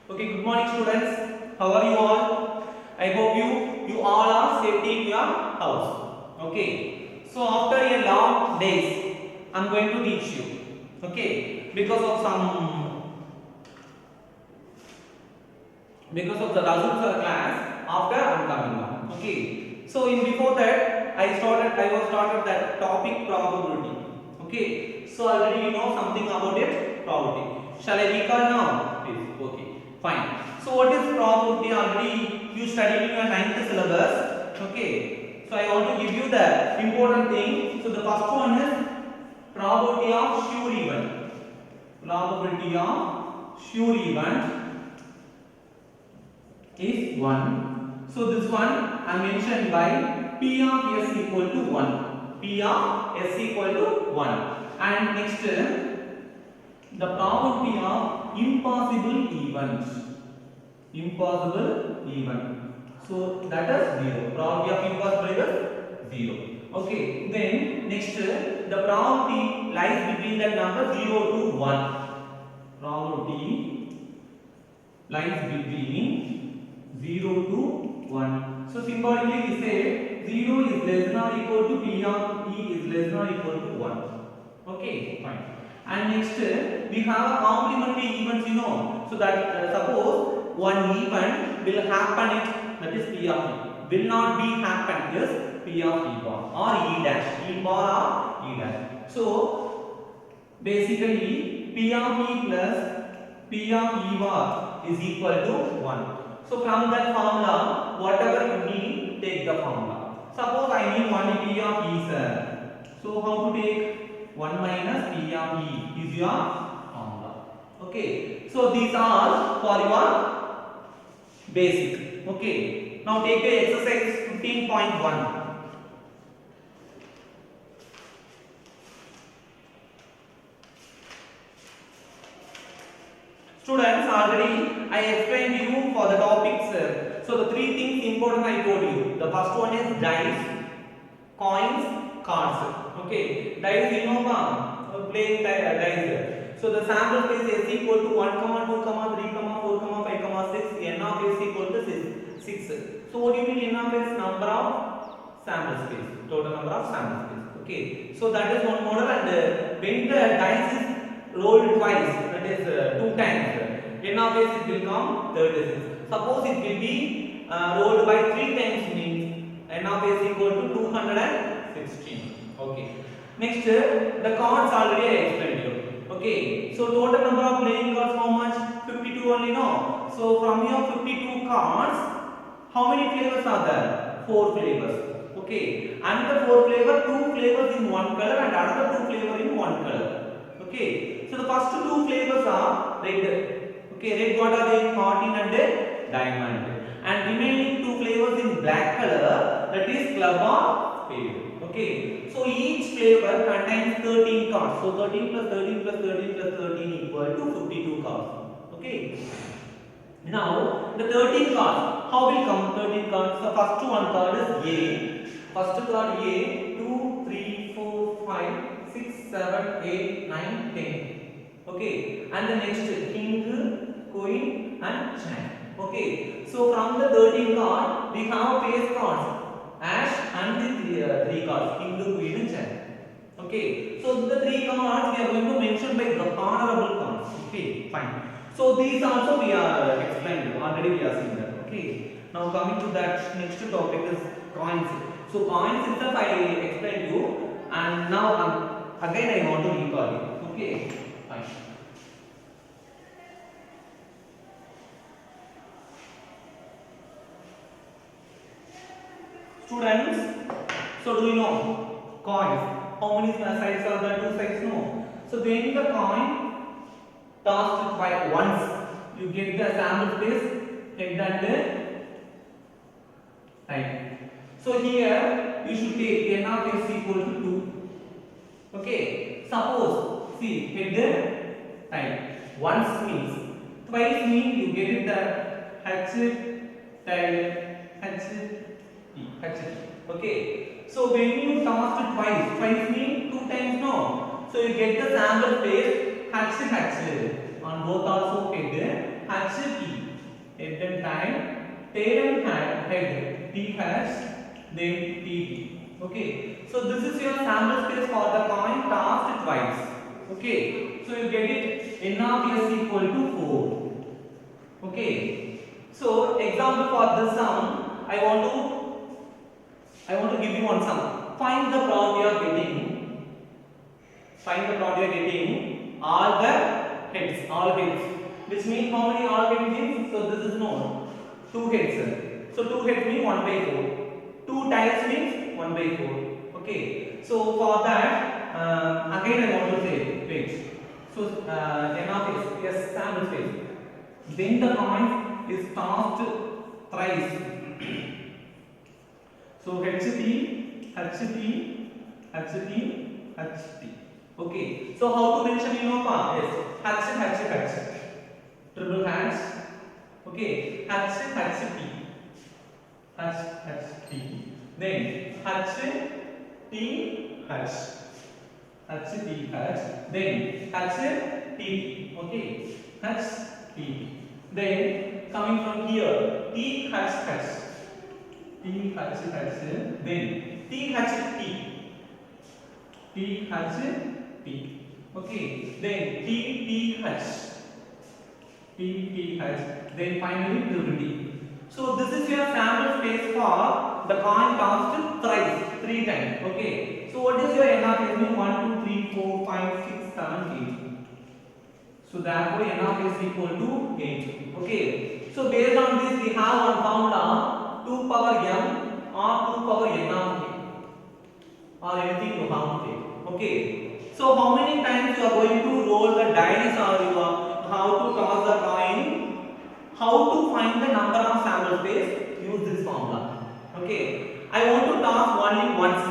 Okay, good morning students. How are you all? I hope you all are safely in your house. Okay. So after a long days, I'm going to teach you. Okay, because of the results of the class after I'm coming now. Okay. So in before that, I was started that topic probability. Okay. So already you know something about it probability. Shall I recall now? Please. Okay. Fine. So what is probability? Already you studied in your ninth syllabus. Okay. So I want to give you the important thing. So the first one is probability of sure event. Probability of sure event is 1. So this one I mentioned by P of S equal to 1. P of S equal to 1. And next the probability of impossible events. Impossible event. So that is 0. Probability of impossible event 0. Okay. Then next the probability lies between the number 0 to 1. Probability lies between 0 to 1. So symbolically we say 0 is less than or equal to P of E is less than or equal to 1. Okay, fine. And next we have a complementary events, you know. So that suppose one event will happen it, that is P of E. Will not be happen is P of E bar or E dash. E bar or E dash. So basically P of E plus P of E bar is equal to 1. So from that formula, whatever you need, take the formula. Suppose I need only P of E, sir. So how to take 1 minus P of E is your formula. Okay. So these are for your basic. Okay. Now take the exercise 15.1. Students, already I explained you for the topics. So the three things important I told you. The first one is dice, coins, cards. Okay, dice you know playing dice. So the sample space is equal to 1, 2, 3, 4, 5, 6. N of s equal to 6. So what do you mean N of s? Number of sample space. Total number of sample space. Okay. So that is one model, and when the dice is rolled twice, that is 2 times, N of s it will come 36. Suppose it will be rolled by 3 times, means N of s equal to 216. Okay. Next, the cards already I explained you. Okay. So total number of playing cards how much? 52 only, no. So from your 52 cards, how many flavors are there? 4 flavors. Okay. Another 4 flavor, 2 flavors in one color and another 2 flavor in one color. Okay. So the first 2 flavors are red. Okay, red what are they? Cotton and diamond. And remaining 2 flavors in black color, that is club or spade. Okay. So each flavor contains 13 cards. So 13 plus 13 plus 13 plus 13 equal to 52 cards. Okay. Now the 13 cards, how will come 13 cards? The first one card is A. First card A, 2, 3, 4, 5, 6, 7, 8, 9, 10. Okay. And the next king, queen and jack. Okay. So from the 13 card, we have face cards. Ash and the 3 cards, king, queen and jack. Okay. So the 3 cards we are going to mention by the honorable cards. Okay. Fine. So these also we are explained. Already we are seeing that. Okay. Now coming to that next topic is coins. So coins itself I explained you, and now again I want to recall it. Okay. Fine. Students, so do you know coins? How many sides are there? 2 sides, no. So when the coin tossed by once, you get the sample space, head and tail. So here you should take N of s equal to 2. Okay. Suppose, see, head, tail. Once means, twice means you get it the H, tail, H, T, H, T. Okay. So when you toss it twice means 2 times, no. So you get the sample space H, H. On both also head, HT. Head and tail and head. TH, then TT. Okay. So this is your sample space for the coin tossed twice. Okay. So you get it N of S equal to 4. Okay. So example for this sum, I want to give you one sum. Find the plot you are getting. Find the plot you are getting all the heads, which means how many all heads means? So this is known 2 heads. So 2 heads means 1 by 4. 2 tails means 1 by 4. Okay. So for that, again I want to say, wait. So N of S, yes, sample space. Then the coin is tossed thrice. So HT, HT, HT, HT. Okay. So how to mention Yes. H. Triple H. Okay. H T. Then H T H. Then H T. Okay. H T. Then coming from here T H. Then T H T. Okay. Then T H. Then finally triple T. So this is your sample space for the coin tossed thrice, 3 times. Okay. So what is your N of S? 1, 2, 3, 4, 5, 6, 7, 8. So therefore N of S equal to 8. Okay. So based on this we have one formula 2 power m or 2 power n of k or anything you have to take. Okay. So how many times you are going to roll the dice or you are how to toss the coin? How to find the number of sample space? Use this formula. Okay. I want to toss only once.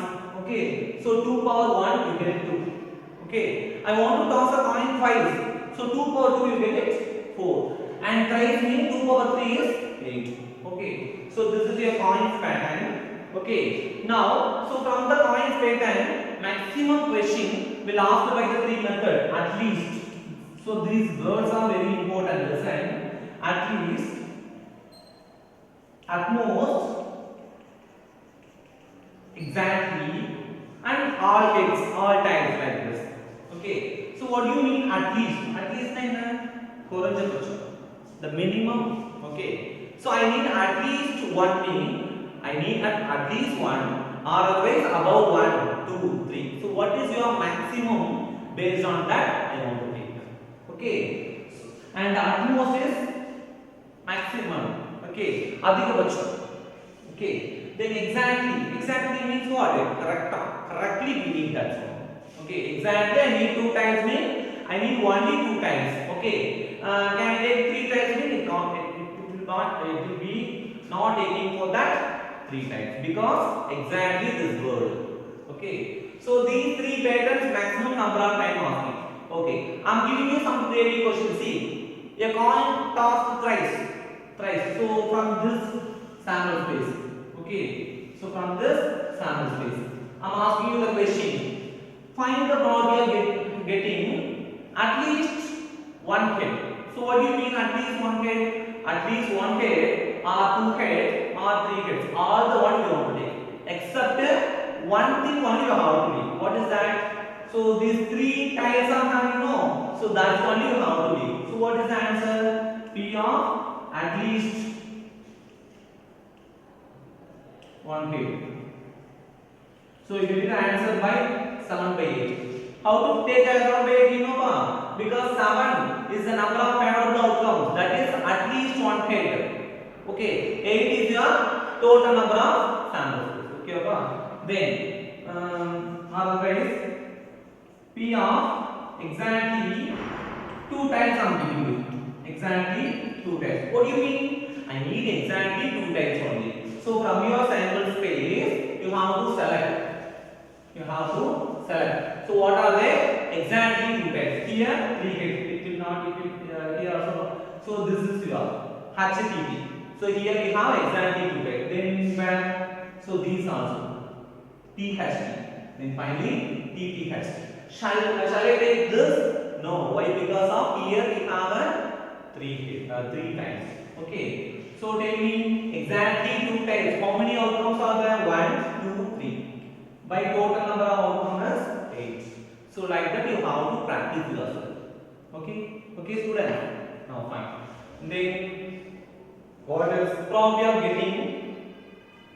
Okay. So 2 power 1 you get 2. Okay. I want to toss a coin twice. So 2 power 2 you get it 4. And thrice means 2 power 3 is 8. Okay. So this is your coins pattern. Okay. Now, so from the coins pattern, maximum question will asked by the 3 method at least. So these words are very important. Listen. At least, at most, exactly, and all heads, all times like this. Okay. So what do you mean at least? At least the minimum. Okay. So I need at least one meaning. I need at least one, or otherwise above 1, 2, 3. So what is your maximum? Based on that I want to take. Okay. And the utmost is maximum. Okay. Adhikabacham. Okay. Then exactly means what? Correctly we need that form. Okay. Exactly I need 2 times means I need only 2 times. Okay. Can I take 3 times means it will be not taking for that 3 times because exactly this word. Okay. So these 3 patterns maximum number of time asking. Okay. I am giving you some theory question. See, a coin tossed thrice. So from this sample space. Okay. So from this sample space, I am asking you the question. Find the probability of getting at least 1 head. So what do you mean at least 1 head? At least 1 head or 2 head or 3 heads. All the one you want to take. Except one thing only you have to leave. What is that? So these 3 tiles are having no. So that's only you have to leave. So what is the answer? P of at least 1 head. So you get the answer by 7 by 8. How to take as 7 by 8 you know because 7 is the number of favorable outcomes, that is at least 1 head. Okay, 8 is your total number of samples. Okay, then otherwise P of exactly 2 times I am giving you. Exactly 2 times. What do you mean? I need exactly 2 times only. So from your sample space you have to select. So what are they? Exactly 2 times. Here 3 heads. It will not. Here also. So this is your HTT. So here we have exactly 2 times. Then back. So these also THT. Then finally TTHT. Shall I take this? No. Why? Because of here we have a three times. Okay. So tell me exactly two times. How many outcomes are there? 1, 2, 3. By total number of outcomes 8. So like that you have to practice yourself. Okay. Okay, students. Now fine. Then what is probably of getting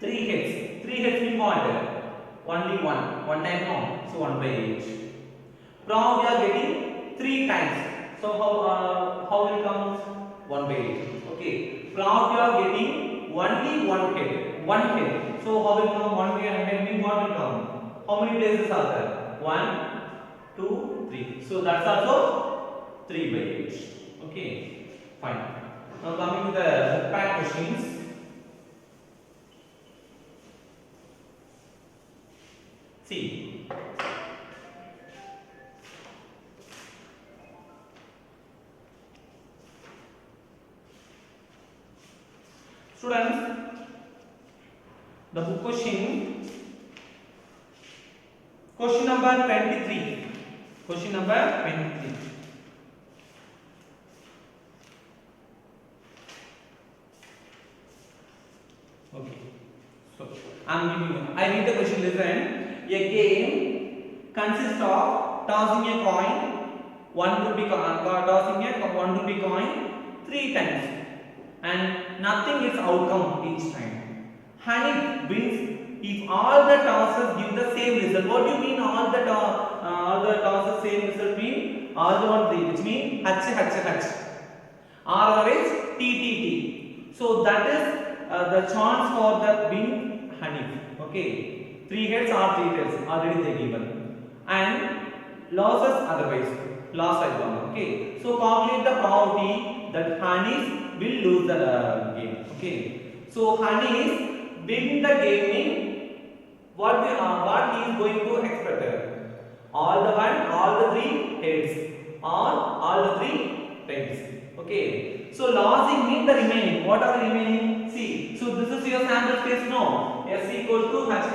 3 hits? 3 hits mean what? Only one time no. So 1 by 8. Probably of getting 3 times. So how will come 1 by 8? Okay. Probably of getting only one hit. So how will come 1 by 100 mean what will come? How many places are there? 1, 2, 3. So that's also 3 by 8. Okay. Fine. Now coming to the book pack questions. See. Students, the book question number 23. Question number 23. Okay. So I read the question. Listen. A game consists of tossing a coin, one rupee coin 3 times, and nothing is outcome each time. Honey wins if all the tosses give the same result. What do you mean all the tosses same result mean? All the one 3, which mean H. Or is T. So that is the chance for the win honey. Okay. 3 heads or 3 tails already they given, and losses otherwise loss I one. Okay. So calculate the probability that honeys will lose the game. Okay. So honeys win the game mean what he is going to expect? All the 3 heads or all the 3 tails. Okay. So losing means the remaining. What are the remaining? See. So this is your sample space. No. S equal to H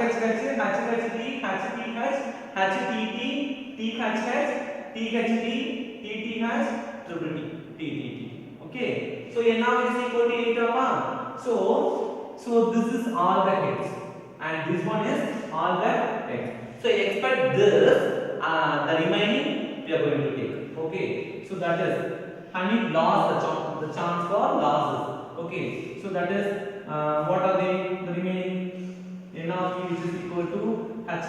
T, Okay. So now is equal to 8 amma. So this is all the heads, and this one is all the heads. So expect this the remaining we are going to take. Okay. So that is honey lost the chance for losses. Okay. So that is what are they? The remaining n of p which is equal to H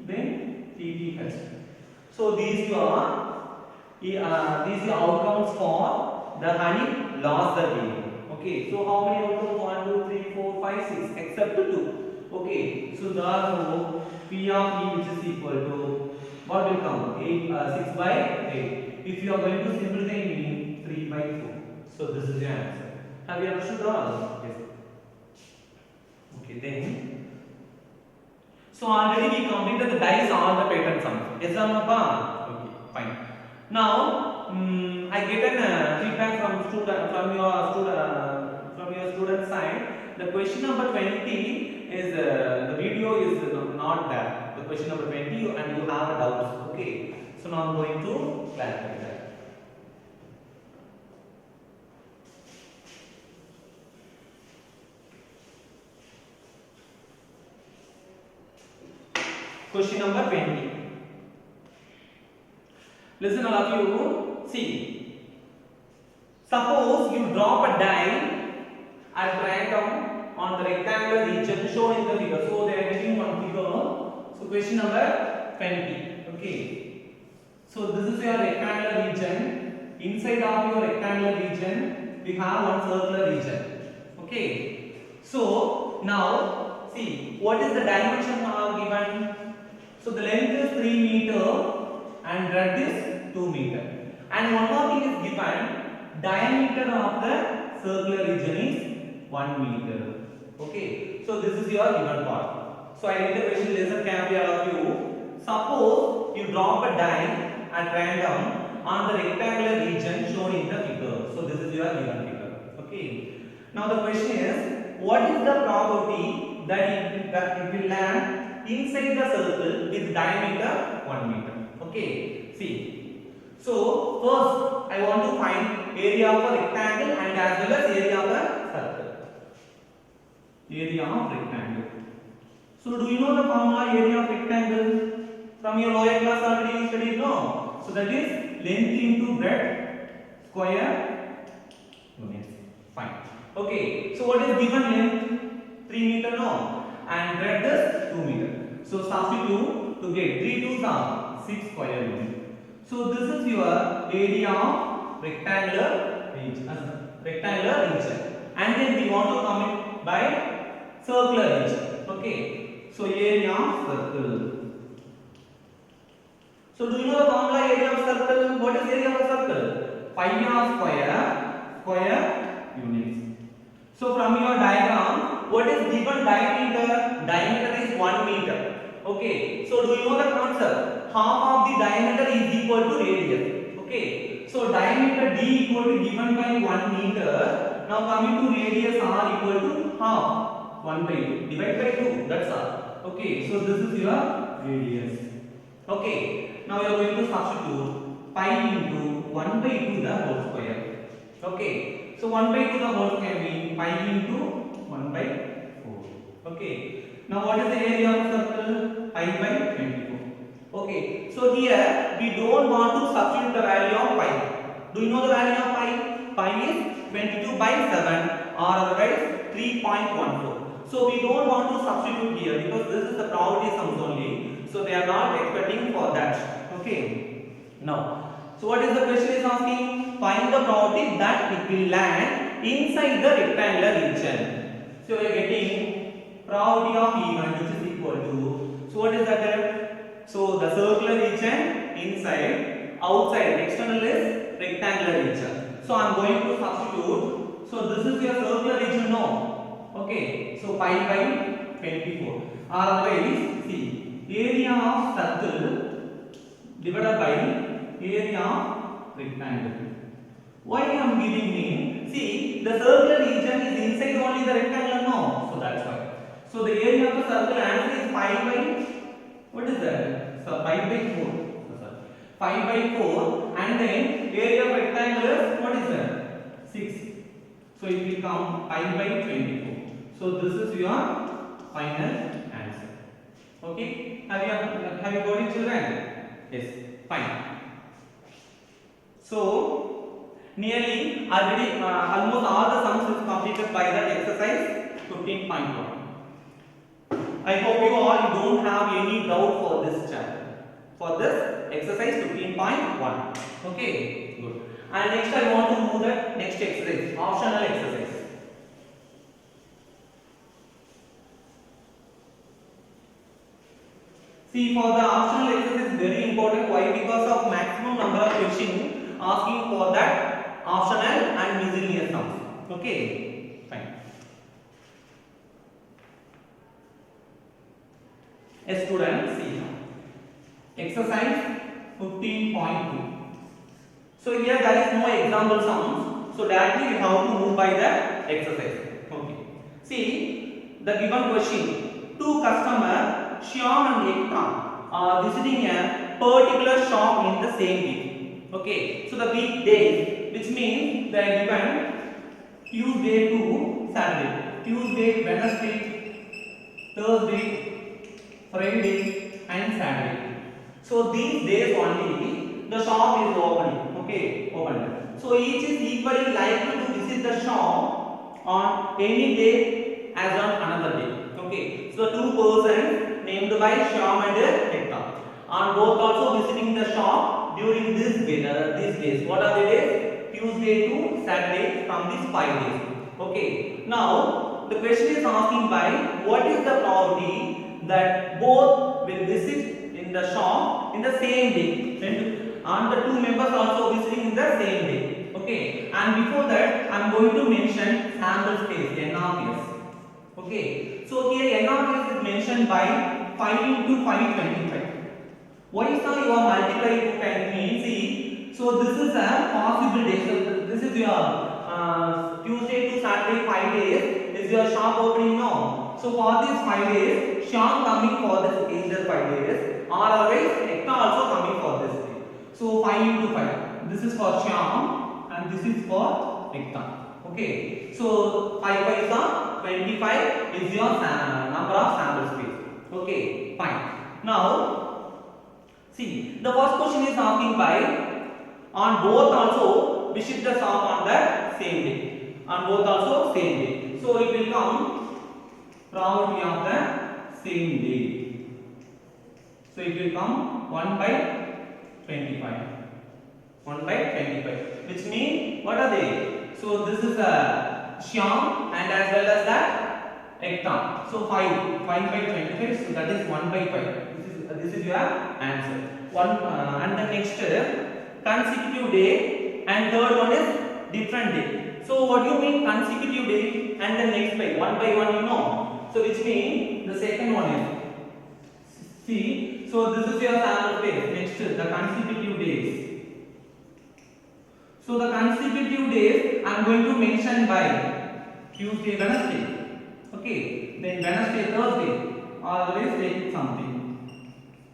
then TTH. So these are outcomes for the honey lost the game. Okay. So how many outcomes? 1, 2, 3, 4, 5, 6 except 2. Okay. So therefore P of E which is equal to what will come? 6 by 8. If you are going to simplify meaning 3 by 4. So this is the answer. Have you understood all? Yes. Okay, then. So already we completed the dice all the pattern sums. Yes or no? Okay, fine. Now I get an feedback from your student side. The question number 20 is the video is not there. The question number 20 and you have a doubt. Okay. So now I'm going to clarify that. Question number 20. Listen all of you. See. Suppose you drop a die at random on the rectangular region shown in the figure. So they are giving one figure. So question number 20. Okay. So this is your rectangular region. Inside of your rectangular region, we have one circular region. Okay. So now see what is the dimension given. So the length is 3 meter and breadth is 2 meter. And one more thing is given. Diameter of the circular region is 1 meter. Okay. So this is your given part. So I read the question. Listen carefully all of you. Suppose you drop a die at random on the rectangular region shown in the figure. So this is your given figure. Okay. Now the question is, what is the probability that it will land inside the circle with diameter 1 meter. Okay, see. So first I want to find area of a rectangle and as well as area of a circle. Area of rectangle. So do you know the formula area of rectangle? From your lower class already you studied, no? So that is length into breadth square units. Fine. Okay. So what is given length? 3 meter, no? And breadth is 2 meter. So substitute to get 3 2s are 6 square units. So this is your area of rectangular region. And then we want to come it by circular region. Okay. So area of circle. So do you know the formula area of circle? What is area of circle? Pi r square units. So from your diagram, what is given diameter? Diameter is 1 meter. Okay. So do you know the concept? Half of the diameter is equal to radius. Okay. So diameter d equal to given by 1 meter. Now coming to radius r equal to half 1 by 2. Divide by 2. That's all. Okay. So this is your radius. Okay. Now you are going to substitute pi into 1 by 2 the whole square. Okay. So 1 by 2 the whole square means pi into 1 by 4. Okay. Now what is the area of circle? Pi by 24. Okay. So here we don't want to substitute the value of pi. Do you know the value of pi? Pi is 22 by 7 or otherwise 3.14. So we don't want to substitute here because this is the probability sums only. So they are not expecting for that. Okay. Now, so what is the question is asking? Find the probability that it will land inside the rectangular region. So we are getting probability of event which is equal to. So what is that? So the circular region inside, outside, external is rectangular region. So I am going to substitute. So this is your circular region, no? Okay. So pi by 24. Otherwise, see, area of circle divided by area of rectangle. Why I am giving name? See, the circular region is inside only the rectangle, no? So that's why. So the area of the circle answer is pi by, what is that? So pi by 4. Pi by 4 and then area of rectangle is, what is that? 6. So it will become pi by 24. So this is your final answer. Okay? Have you got it, children? Yes. Fine. So nearly already almost all the sums is completed by that exercise 15.1. I hope you all don't have any doubt for this chapter. For this exercise 15.1. Okay, good. And next I want to move the next exercise, optional exercise. See, for the optional exercise is very important. Why? Because of maximum number of questions asking for that optional and miscellaneous sums. Okay, fine. A student, see, exercise 15.2. So here there is no example sums. So directly you have to move by the exercise. Okay. See, the given question: two customers, Shyam and Ekta, are visiting a particular shop in the same week. Okay. So the weekdays, which means they are given Tuesday to Saturday, Tuesday, Wednesday, Thursday, Friday, and Saturday. So these days only the shop is opening. Okay, open. So each is equally likely to visit the shop on any day as on another day. Okay, so two persons named by Shyam and Ekta are both also visiting the shop during these days. What are the days? Tuesday to Saturday from these 5 days. Okay, now the question is asking by what is the probability that both will visit in the shop in the same day, and the two members also visiting in the same day. Okay, and before that I am going to mention sample space, N of S. Okay, so here N of S is mentioned by 5 into 525. Why sir you are multiplying 2 times means? See, so this is a possible day. So this is your Tuesday to Saturday 5 days is your shop opening now. So for these 5 days, Shyam coming for this either 5 days or otherwise Ekta also coming for this day. So 5 into 5. This is for Shyam and this is for Ekta. Okay. So 5 5 is 25 is your number of sample space. Okay. Fine. Now see, the first question is asking by on both also we shift the sum on the same day. On both also same day. So it will come probability of the same day. So it will come 1 by 25. 1 by 25. Which means what are they? So this is Shyam and as well as that Ekta. So 5 by 25. So that is 1 by 5. This is your answer. And the next consecutive day and third one is different day. So what do you mean consecutive day and the next by 1 by 1 you know. So which means the second one is see. So this is your sample space. Next the consecutive days. So the consecutive days I am going to mention by Tuesday, Wednesday. Okay. Then Wednesday, Thursday. Always take something.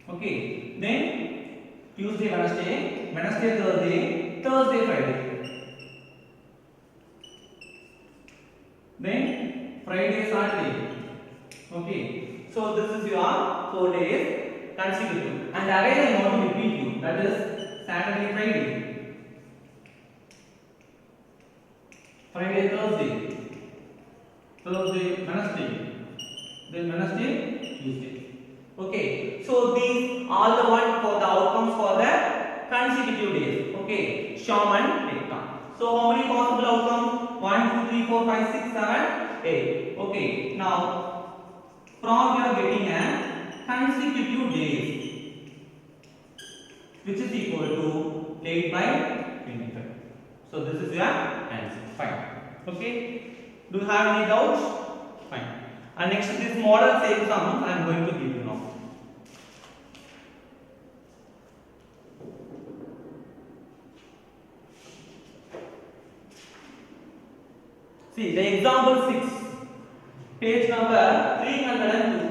Okay, then Tuesday, Wednesday, Thursday, Friday. Then Friday, Saturday. Okay, so this is your 4 days consecutive. And again I want to repeat you. That is Saturday, Friday, Thursday, Wednesday, then Wednesday, Tuesday. Okay, so these all the one for the outcomes for the consecutive days. Okay, Shyam and Ekta. So how many possible outcomes? 1, 2, 3, 4, 5, 6, 7, 8. Okay, now from you are getting a consecutive days, which is equal to 8 by 25. So this is your answer. Fine. Okay. Do you have any doubts? Fine. And next this model same sums I am going to give you now. See the example 6, page number 302.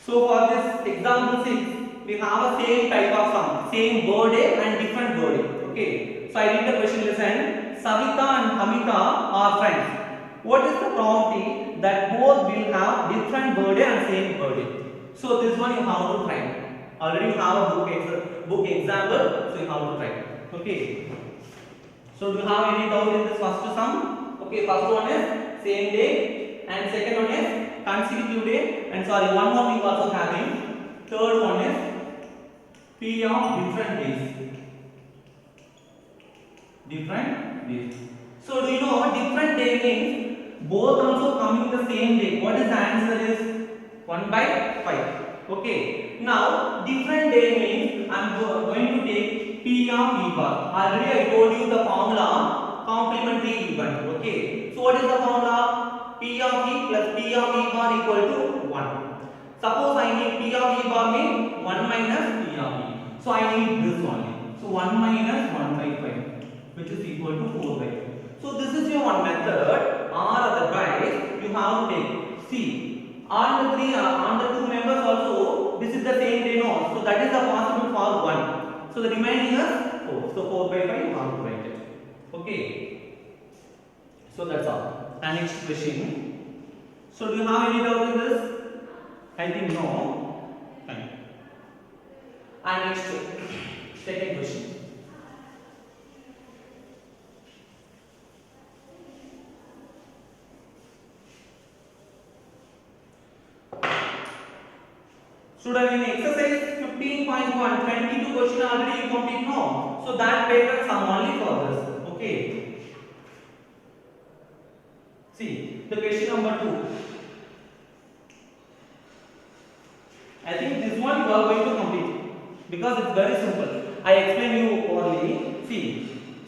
So for this example 6, we have a same type of sum, same birthday and different birthday. Okay. So I read the question. Listen. Savita and Amita are friends. What is the probability that both will have different birthday and same birthday? So this one you have to try. Already you have a book example, so you have to try. Okay. So do you have any doubt in this first sum? Okay, first one is same day and second one is consecutive day, and sorry, one more thing also having. Third one is P of different days. Different days. So do you know different day means both also coming the same day? What is the answer is 1 by 5. Okay. Now different day means I am going to take P of E bar. Already I told you the formula complementary event. Okay. So what is the formula? P of E plus P of E bar equal to 1. Suppose I need P of E bar means 1 minus P of E. So I need this only. So 1 minus 1 by 5. Which is equal to 4 by 5. So this is your one method, or otherwise you have to take. See, on the two members also, this is the same day no. So that is the possible for 1. So the remaining is 4. So 4 by 5 you have to write it. Okay. So that's all. And next question. So do you have any doubt in this? I think no. Fine. And next second question. Student, in exercise 15.1, 22 question already you complete no. So that paper sum only for this. Okay. See the question number 2. I think this one you are going to complete because it's very simple. I explain you orally. See.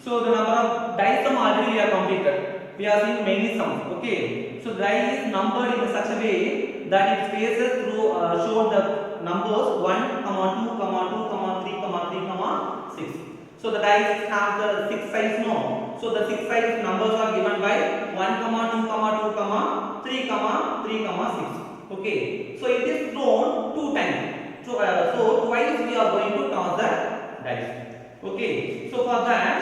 So the number of dice sum already we have completed. We are seeing many sums. Okay. So die is numbered in such a way that it spaces through show the numbers 1, 2, 2, 3, 3, 6. So So the dice have the 6 sides, no. So the 6 sides numbers are given by 1, 2, 2, 3, 3, 6. Okay. So it is thrown 2 times. So twice we are going to toss the dice. Okay. So for that,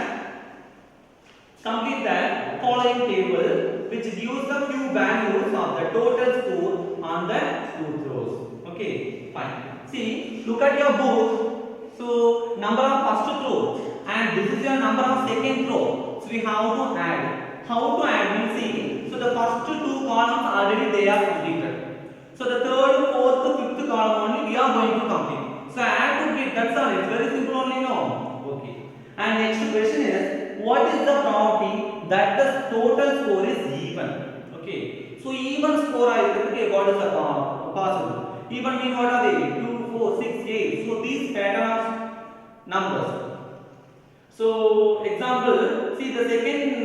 complete the following table, which gives the few values of the total score on the 2 throws. Okay. Fine. See, look at your book. So number of first throw and this is your number of second throw. So we have to add. How to add? We'll see. So the first two columns already they are completed. So the third, fourth, fifth column only we are going to complete. So add to get. That's all. It's very simple only, no. Okay. And next question is, what is the probability that the total score is even? Okay. So even score is okay. What is the possible? Even mean what are they? 2, 4, 6, 8. So these pattern of numbers. So example, see the second,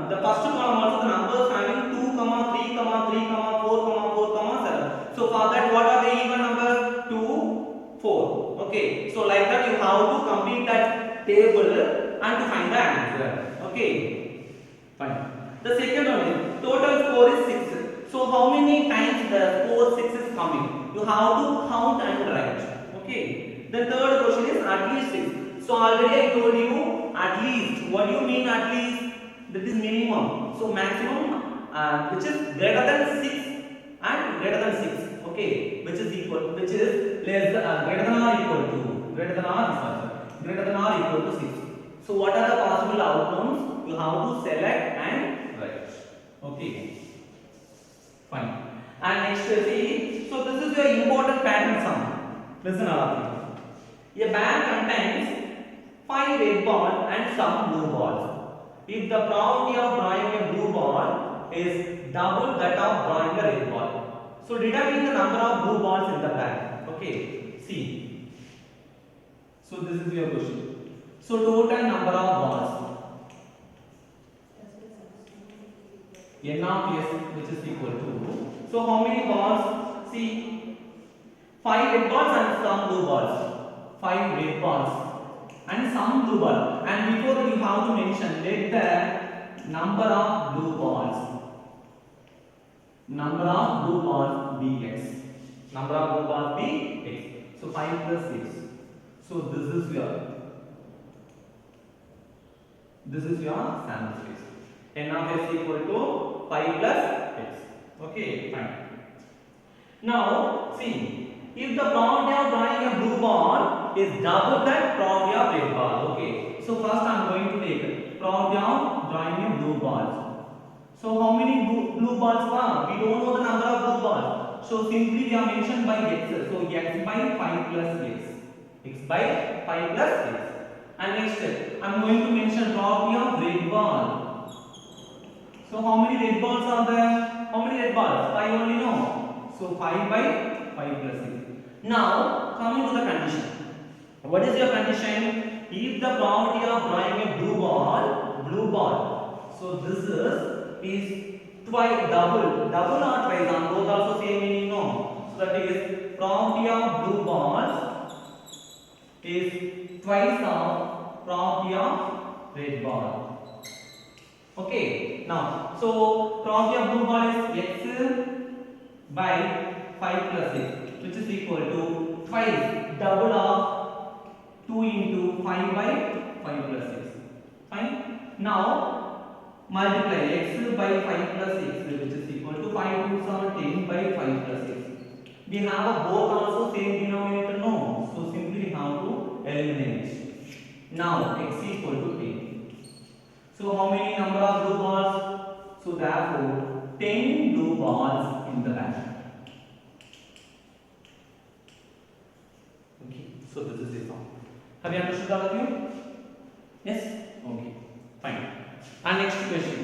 the first column also the numbers having 2, 3, 3, 4, 4, 7. So for that, what are the even numbers? 2, 4. Okay. So like that, you have to complete that table and to find the answer. Okay. Fine. The second one is total score is 6. So how many times the score 6 is coming? You have to count and write. Okay. The third question is at least 6. So already I told you at least. What do you mean at least? That is minimum. So maximum which is greater than 6 and greater than 6. Okay. Which is equal, which is less greater than or equal to, greater than or equal to 6. So what are the possible outcomes? You have to select and write. Okay. Fine. And next see, so this is your important pattern sum. Listen all of you. A bag contains 5 red balls and some blue balls. If the probability of drawing a blue ball is double that of drawing a red ball, so determine the number of blue balls in the bag. Okay. See. So this is your question. So total number of balls. N of S, which is equal to. So how many balls? See, 5 red balls and some blue balls. 5 red balls and some blue ball. And before that you have to mention let the number of blue balls. Number of blue balls be X. Number of blue balls be X. So 5 plus X. So this is your sample space. N of S equal to 5 plus X. Okay, fine. Now, see, if the probability of drawing a blue ball is double that probability of red ball. Okay, so first I am going to take probability of drawing a blue ball. So how many blue balls are? We don't know the number of blue balls. So simply we are mentioned by X. So X by 5 plus X. X by 5 plus X. And next I am going to mention probability of red ball. So how many red balls are there? How many red balls? 5 only, no. So 5 by 5 plus 6. Now coming to the condition. What is your condition? If the probability of drawing a blue ball. So this is twice, double or twice. On both also same meaning, no. So that is probability of blue balls is twice of probability of red ball. Okay, now, so probability of blue ball is X by 5 plus 6, which is equal to twice, double of 2 into 5 by 5 plus 6. Fine. Now, multiply X by 5 plus 6, which is equal to 5 to 17 by 5 plus 6. We have a both also same denominator, no. So, simply we have to eliminate. Now, X equal to 10. So how many number of blue balls? So therefore 10 blue balls in the bag. Okay, so this is it now. Have you understood all of you? Yes? Okay, fine. And next question.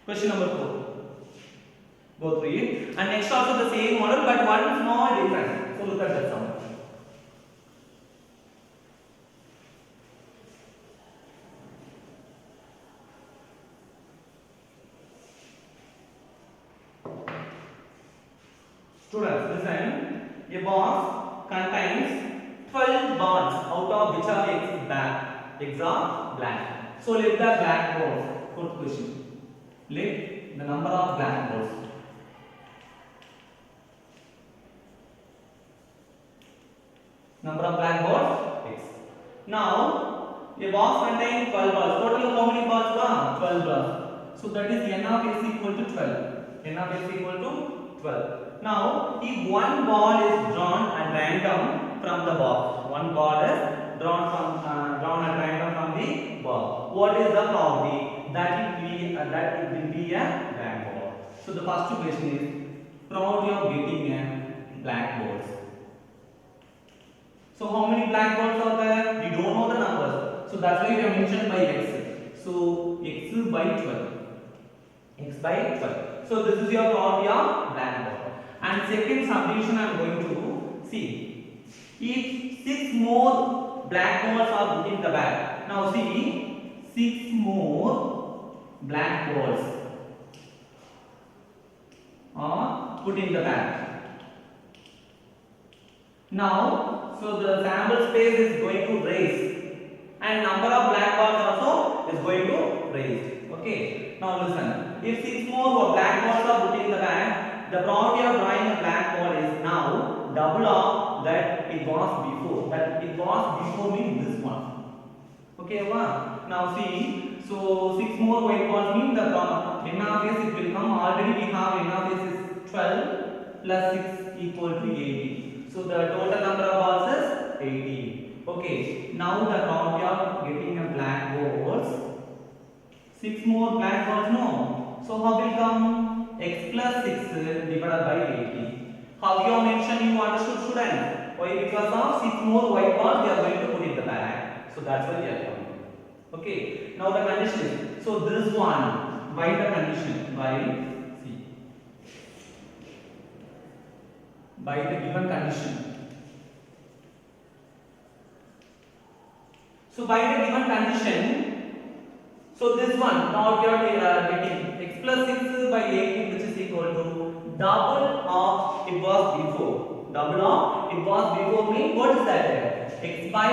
Question number 4. Go through it. And next also the same model but one small difference. So look at that sum. Students, listen. A box contains 12 balls out of which are eggs black. Eggs are black. So let the black balls. Fourth question. Let the number of black balls. Number of black balls x. Now a box contains 12 balls. Total how many balls? 12 balls. So that is n of s equal to 12. N of s equal to 12. Now if one ball is drawn at random from the box, one ball is drawn at random from the box, what is the probability that it will be a black ball? So the first question is probability of getting a black balls. So how many black balls are there? We don't know the numbers. So that's why we have mentioned by x. So x by 12. X by 12. So this is your probability of black ball. And second subdivision I am going to see. If 6 more black balls are put in the bag. Now see, 6 more black balls are put in the bag. Now, so the sample space is going to raise and number of black balls also is going to raise. Okay. Now listen. If 6 more black balls are put in the bag, the probability of drawing a black ball is now double of that it was before. That it was before means this one. Okay, now see. So 6 more white balls mean the n of s it will come. Already we have n of s is 12 plus 6 equal to 80. So the total number of balls is 80. Okay. Now the probability of getting a black balls. 6 more black balls, no. So how will come? X plus 6 divided by 80. How you have mentioned, you understood, students? Why? Because of 6 more white balls they are going to put in the bag. So that's why they are coming. Okay. Now the condition is, so this one, by the condition, by the given condition. So by the given condition, so this one now you are getting x plus 6 by 18 which is equal to double of it was before. Double of it was before means what is that? X by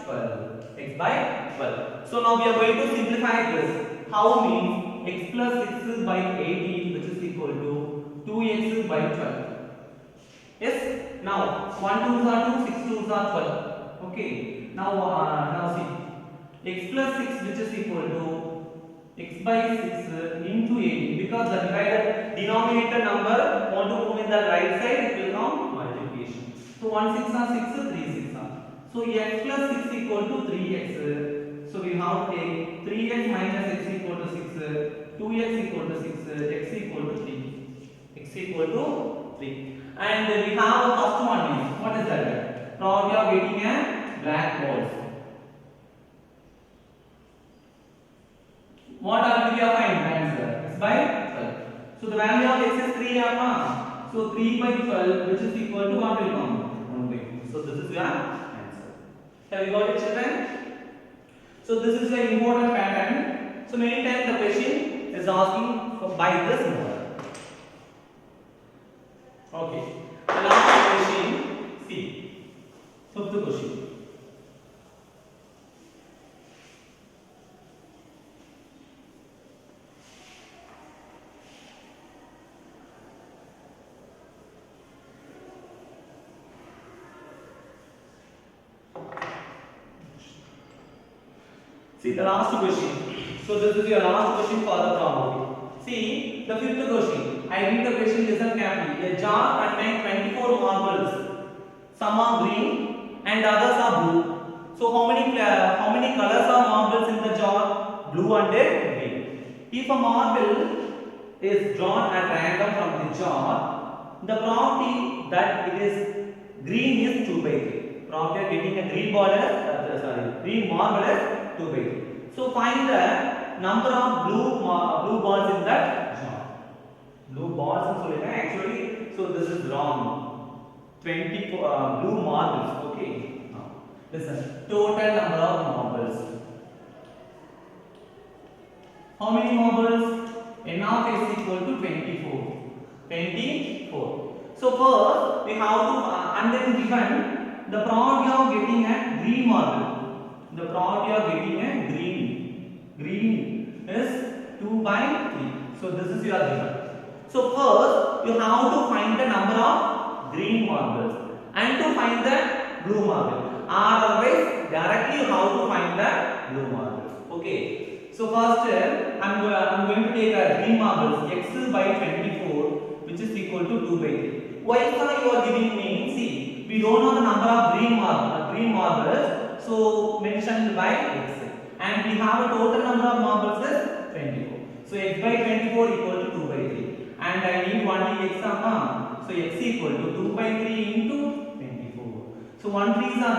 12. X by 12. So now we are going to simplify this. How means x plus 6 by 18 which is equal to 2x by 12. Yes. Now 1 2s are 2, 6 2s are 12. Okay. Now see x plus 6 which is equal to x by 6 into 18 because the divided denominator number want to move in the right side it will come multiplication. So 1 6 are 6, 3 6 are. So x plus 6 equal to 3x. So we have to take 3x minus x equal to 6, 2x equal to 6, x equal to 3. X equal to 3. And we have the first one is what is that? Probability of getting a black balls. What are we are find answer? X by 12. So the value of x is 3 amma. So 3 by 12 which is equal to what will come? 1 by 2. So this is your answer. Have you got it, children? So this is an important pattern. So many times the question is asking for by this model. Okay. The last question, see. Fifth question. See the last question. So this is your last question for the probability. See the fifth question. I read the question, listen carefully. A jar contains 24 marbles. Some are green and others are blue. So how many colors are marbles in the jar? Blue and green. If a marble is drawn at random from the jar, the probability that it is green is 2 by 3. Probability of getting a green ball is green marble is 2 by 3. So find the number of blue balls in that jar. Blue balls actually, so this is wrong. 24 blue marbles. Okay. Now listen. Total number of marbles. How many marbles? N of s equal to 24. 24. So first we have to and then given the probability of getting a green marble, the probability of getting a green is 2 by 3. So this is your given. So first you have to find the number of green marbles and to find the blue marble. Otherwise directly you have to find the blue marble. Okay. So first I'm going to take a green marbles x by 24, which is equal to 2 by 3. Why sir you are giving me? See, we don't know the number of green marbles, so mentioned by x, and we have a total number of marbles is 24. So x by 24 equal to 2 by 3, and I need only x amount. So x equal to 2 by 3 into 24. So 1 3s are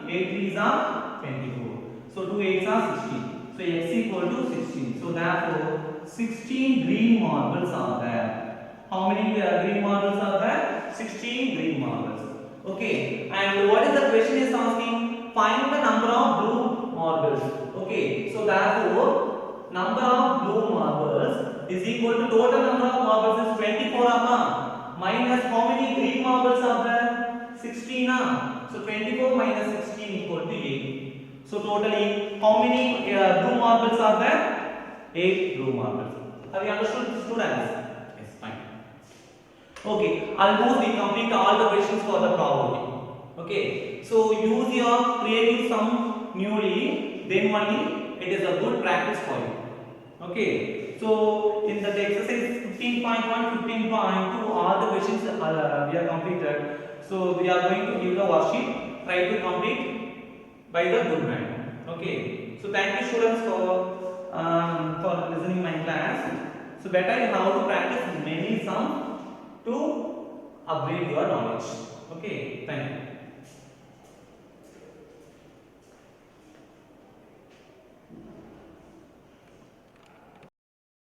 3, 8 3s are 24. So 2 8s are 16. So x equal to 16. So therefore 16 green marbles are there. How many green marbles are there? 16 green marbles. Okay. And what is the question is asking? Find the number of blue marbles. Okay. So therefore number of blue marbles is equal to total number of marbles is 24 minus how many green marbles are there? 16 So 24 minus 16 equal to 8. So totally how many blue marbles are there? 8 blue marbles. Have you understood, students? Yes, fine. Okay, almost we complete all the questions for the probability. Okay, so use your creative sum newly, then only it is a good practice for you. Okay, so in the exercise 15.1, 15.2, all the questions we are completed. So we are going to give the worksheet. Try to complete by the good man. Okay, so thank you students for listening my class. So better you have to practice many sums to upgrade your knowledge. Okay, thank you.